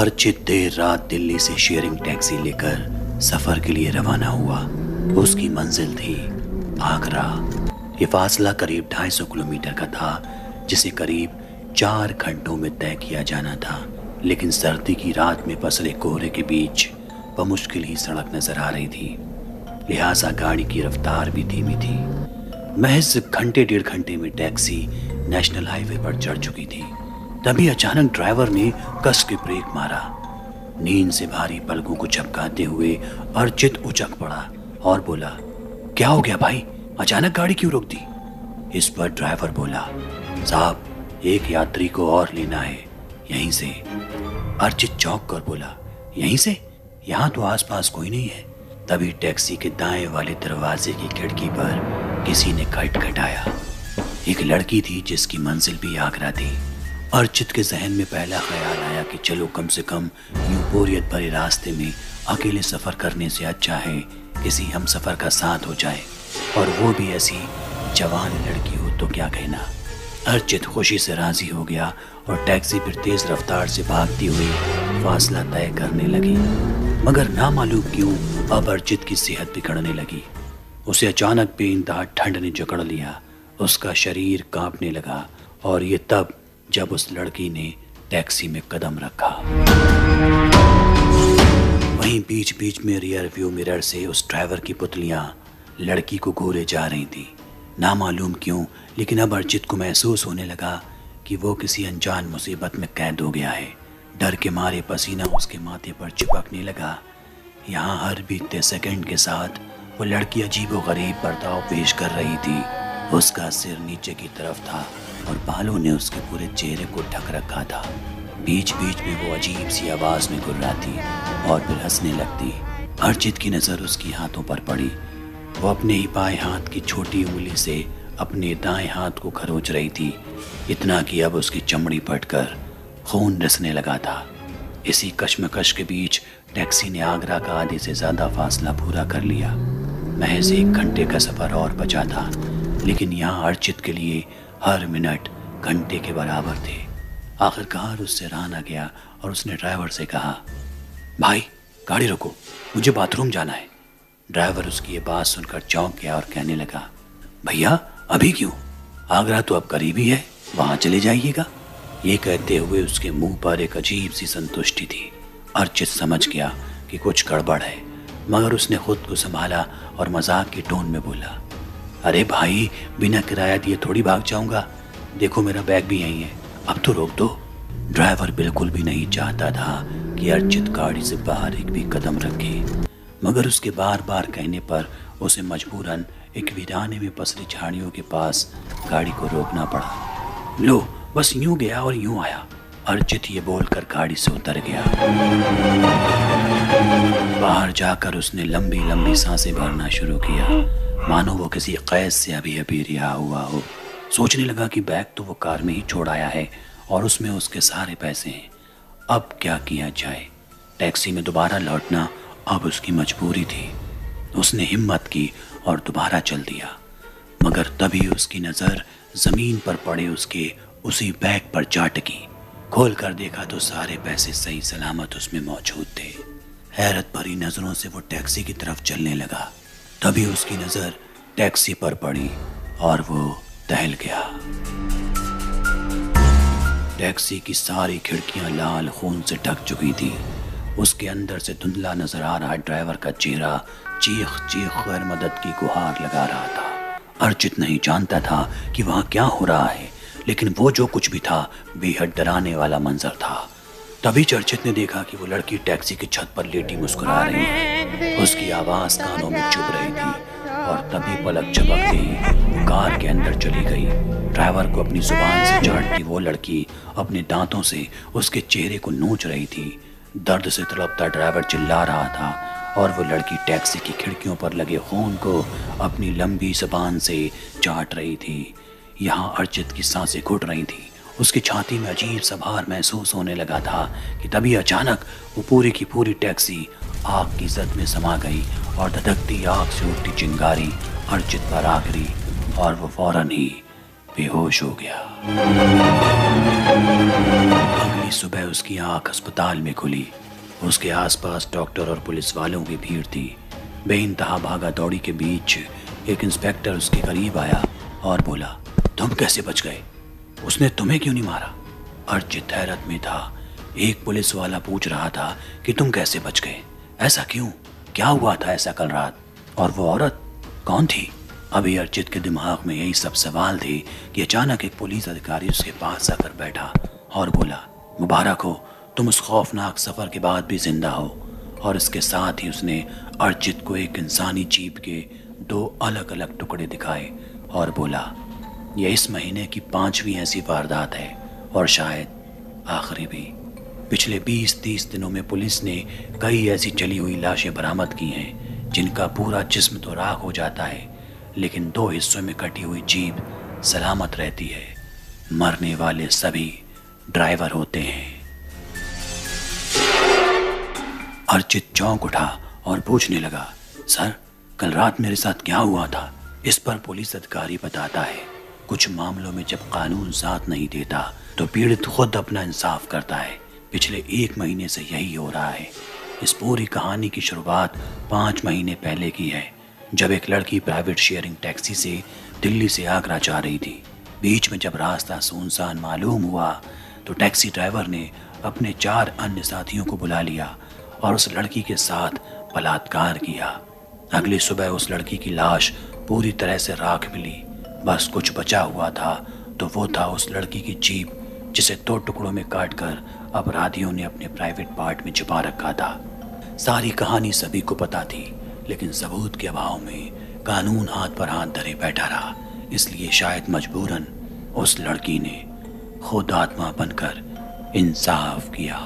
अर्चित देर रात दिल्ली से sharing taxi लेकर सफर के लिए रवाना हुआ। उसकी मंजिल थी आगरा। ये फासला करीब 250 किलोमीटर का था, जिसे करीब 4 घंटों में तय किया जाना था। लेकिन सर्दी की रात में पसरे कोहरे के बीच बमुश्किल ही सड़क नजर आ रही थी, लिहाजा गाड़ी की रफ्तार भी धीमी थी। महज घंटे 1.5 घंटे में टैक्सी नेशनल हाईवे पर चढ़ चुकी थी। तभी अचानक ड्राइवर ने कस के ब्रेक मारा। नींद से भारी पलकों को झपकाते हुए अर्चित उचक पड़ा और बोला, क्या हो गया भाई, अचानक गाड़ी क्यों रोक दी? इस पर ड्राइवर बोला, साहब एक यात्री को और लेना है, यहीं से। अर्चित चौंक कर बोला, यहीं से? यहाँ तो आसपास कोई नहीं है। तभी टैक्सी के दाएं वाले दरवाजे की खिड़की पर किसी ने खटखटाया। एक लड़की थी जिसकी मंजिल भी आगरा थी। अर्चित के जहन में पहला ख्याल आया कि चलो कम से कम यूं बोरियत भरे रास्ते में अकेले सफ़र करने से अच्छा है किसी हम सफ़र का साथ हो जाए, और वो भी ऐसी जवान लड़की हो तो क्या कहना। अर्चित खुशी से राज़ी हो गया और टैक्सी फिर तेज़ रफ्तार से भागती हुई फासला तय करने लगी। मगर ना मालूम क्यों अब अर्चित की सेहत बिगड़ने लगी। उसे अचानक बेइंतहा ठंड ने जकड़ लिया। उसका शरीर कांपने लगा, और ये तब जब उस लड़की ने टैक्सी में कदम रखा। वहीं बीच बीच में रियर व्यू मिरर से उस ड्राइवर की पुतलियां लड़की को घूरे जा रही थी। ना मालूम क्यों, लेकिन अब अर्चित को महसूस होने लगा कि वो किसी अनजान मुसीबत में कैद हो गया है। डर के मारे पसीना उसके माथे पर चिपकने लगा। यहाँ हर बीतते सेकंड के साथ वो लड़की अजीबोगरीब बर्ताव पेश कर रही थी। उसका सिर नीचे की तरफ था और बालों ने उसके पूरे चेहरे को ढक रखा था। बीच बीच में वो अजीब सी आवाज में गुर्राती और फिर हंसने लगती। अर्चित की नज़र उसकी हाथों पर पड़ी। वो अपने ही बाएं हाथ की छोटी उंगली से अपने दाएं हाथ को खरोच रही थी, इतना कि अब उसकी चमड़ी फटकर खून रिसने लगा था। इसी कश्मकश के बीच टैक्सी ने आगरा का आधे से ज़्यादा फासला पूरा कर लिया। महज 1 घंटे का सफ़र और बचा था, लेकिन यहाँ अर्चित के लिए हर मिनट घंटे के बराबर थे। आखिरकार उससे रहा न गया और उसने ड्राइवर से कहा, भाई गाड़ी रोको, मुझे बाथरूम जाना है। ड्राइवर उसकी ये बात सुनकर चौंक गया और कहने लगा, भैया अभी क्यों, आगरा तो अब करीब ही है, वहाँ चले जाइएगा। ये कहते हुए उसके मुंह पर एक अजीब सी संतुष्टि थी। अर्चित समझ गया कि कुछ गड़बड़ है, मगर उसने खुद को संभाला और मजाक की टोन में बोला, अरे भाई बिना किराया दिए थोड़ी भाग जाऊंगा, देखो मेरा बैग भी यहीं है, अब तो रोक दो। ड्राइवर बिल्कुल भी नहीं चाहता था कि अर्चित गाड़ी से बाहर एक भी कदम रखे, मगर उसके बार बार कहने पर उसे मजबूरन एक वीराने में पसरी झाड़ियों के पास गाड़ी को रोकना पड़ा। लो बस यूं गया और यूं आया, अर्चित ये बोलकर गाड़ी से उतर गया। बाहर जाकर उसने लंबी लंबी सांसें भरना शुरू किया, मानो वो किसी कैद से अभी अभी रिहा हुआ हो। सोचने लगा कि बैग तो वो कार में ही छोड़ आया है और उसमें उसके सारे पैसे हैं। अब क्या किया जाए? टैक्सी में दोबारा लौटना अब उसकी मजबूरी थी। उसने हिम्मत की और दोबारा चल दिया, मगर तभी उसकी नज़र ज़मीन पर पड़े उसके उसी बैग पर जा टिकी। खोल कर देखा तो सारे पैसे सही सलामत उसमें मौजूद थे। हैरत भरी नज़रों से वो टैक्सी की तरफ चलने लगा। तभी उसकी नज़र टैक्सी पर पड़ी और वो दहल गया। टैक्सी की सारी खिड़कियां लाल खून से ढक चुकी थी। उसके अंदर से धुंधला नजर आ रहा ड्राइवर का चेहरा चीख चीख कर मदद की गुहार लगा रहा था। अर्चित नहीं जानता था कि वहाँ क्या हो रहा है, लेकिन वो जो कुछ भी था बेहद डराने वाला मंजर था। तभी अर्चित ने देखा कि वो लड़की टैक्सी की छत पर लेटी मुस्कुरा रही है। उसकी आवाज़ कानों में चुभ रही थी और तभी पलक झपकते ही वो कार के अंदर चली गई। ड्राइवर को अपनी जुबान से चाटती वो लड़की अपने दांतों से उसके चेहरे को नोच रही थी। दर्द से तड़पता ड्राइवर चिल्ला रहा था और वो लड़की टैक्सी की खिड़कियों पर लगे खून को अपनी लंबी जुबान से चाट रही थी। यहाँ अर्चित की सांसें घुट रही थी। उसकी छाती में अजीब सा भार महसूस होने लगा था कि तभी अचानक वो पूरी की पूरी टैक्सी आग की जद में समा गई और धधकती आग से उठती चिंगारी अर्चित पर आ गिरी और वो फौरन ही बेहोश हो गया। अगली सुबह उसकी आंख अस्पताल में खुली। उसके आसपास डॉक्टर और पुलिस वालों की भीड़ थी। बेइंतहा भागा दौड़ी के बीच एक इंस्पेक्टर उसके करीब आया और बोला, तुम कैसे बच गए? उसने तुम्हें क्यों नहीं मारा? अर्चित हैरत में था। एक पुलिस वाला पूछ रहा था कि तुम कैसे बच गए, ऐसा क्यों, क्या हुआ था ऐसा कल रात? और वो औरत कौन थी? अभी अर्चित के दिमाग में यही सब सवाल थे कि अचानक एक पुलिस अधिकारी उसके पास आकर बैठा और बोला, मुबारक हो, तुम उस खौफनाक सफ़र के बाद भी जिंदा हो। और इसके साथ ही उसने अर्चित को एक इंसानी जीभ के 2 अलग अलग टुकड़े दिखाए और बोला, यह इस महीने की 5वीं ऐसी वारदात है और शायद आखिरी भी। पिछले 20-30 दिनों में पुलिस ने कई ऐसी जली हुई लाशें बरामद की हैं जिनका पूरा जिस्म तो राख हो जाता है, लेकिन 2 हिस्सों में कटी हुई जीभ सलामत रहती है। मरने वाले सभी ड्राइवर होते हैं। अर्चित चौंक उठा और पूछने लगा, सर, कल रात मेरे साथ क्या हुआ था? इस पर पुलिस अधिकारी बताता है, कुछ मामलों में जब कानून साथ नहीं देता तो पीड़ित खुद अपना इंसाफ करता है। पिछले 1 महीने से यही हो रहा है। इस पूरी कहानी की शुरुआत 5 महीने पहले की है, जब एक लड़की प्राइवेट शेयरिंग टैक्सी से दिल्ली से आगरा जा रही थी। बीच में जब रास्ता सुनसान मालूम हुआ तो टैक्सी ड्राइवर ने अपने 4 अन्य साथियों को बुला लिया और उस लड़की के साथ बलात्कार किया। अगली सुबह उस लड़की की लाश पूरी तरह से राख मिली। बस कुछ बचा हुआ था तो वो था उस लड़की की जीभ, जिसे 2 टुकड़ों में काटकर अपराधियों ने अपने प्राइवेट पार्ट में छिपा रखा था। सारी कहानी सभी को पता थी, लेकिन सबूत के अभाव में कानून हाथ पर हाथ धरे बैठा रहा। इसलिए शायद मजबूरन उस लड़की ने खुद आत्मा बनकर इंसाफ किया।